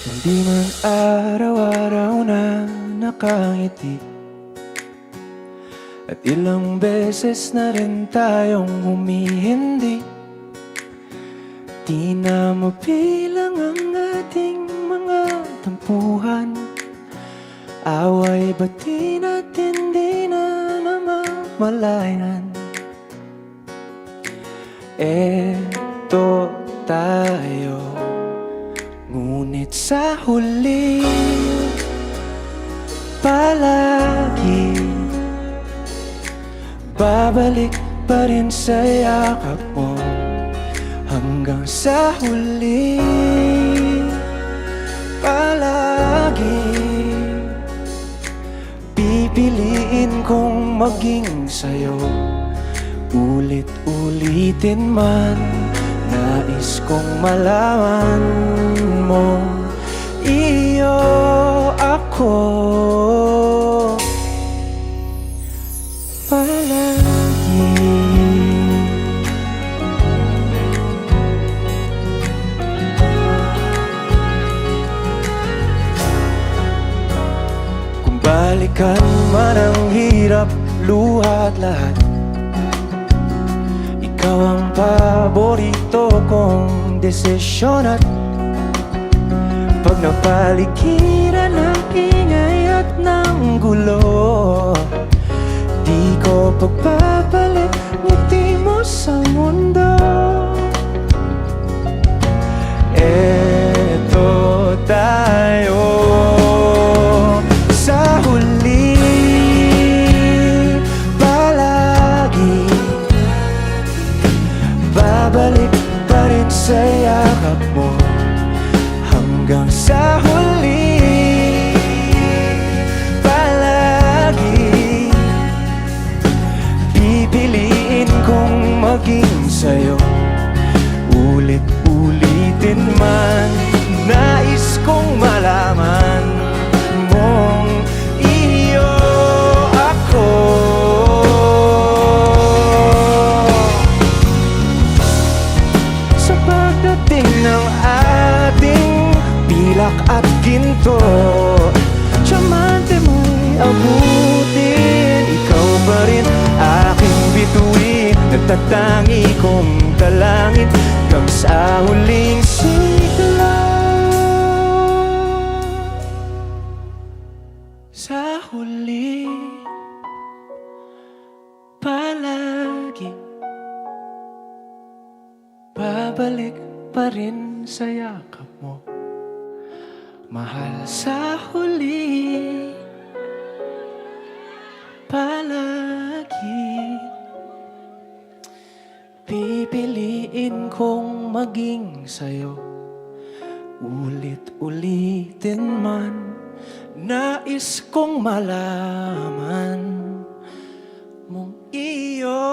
Hindi man araw-araw na nakangiti, at ilang beses na rin tayong humihindi. Di na mabilang ang ating mga tampuhan, away bati natin di na namamalayan. Eto tayo, ngunit sa huli palagi babalik pa rin sa yakap mo. Hanggang sa huli palagi pipiliin kong maging sa'yo. Ulit-ulitin man, nais kong malaman mo, iyo ako palagi. Kung balikan man ang hirap, luha at lahat, ikaw ang paborito kong desisyon. At pag napaligiran ng ingay at ng gulo, di ko pagpapalit ngiti mo sa mundo. Eto tayo sa huli palagi, babalik pa rin sa yakap mo. Hanggang sa huli palagi pipiliin kong maging sa'yo. Ulit-ulitin man, nais kong malaman mong iyo ako. Sa pagdating ng ating pilak at ginto, tiyamante mo'y abutin, ikaw pa rin aking bituin. Nagtatangi kong dalangin hanggang sa huling sigla. Sa huli palagi babalik pa rin sa yakap mo, mahal. Sa huli palagi pipiliin kong maging sa'yo. Ulit-ulitin man, nais kong malaman mong iyo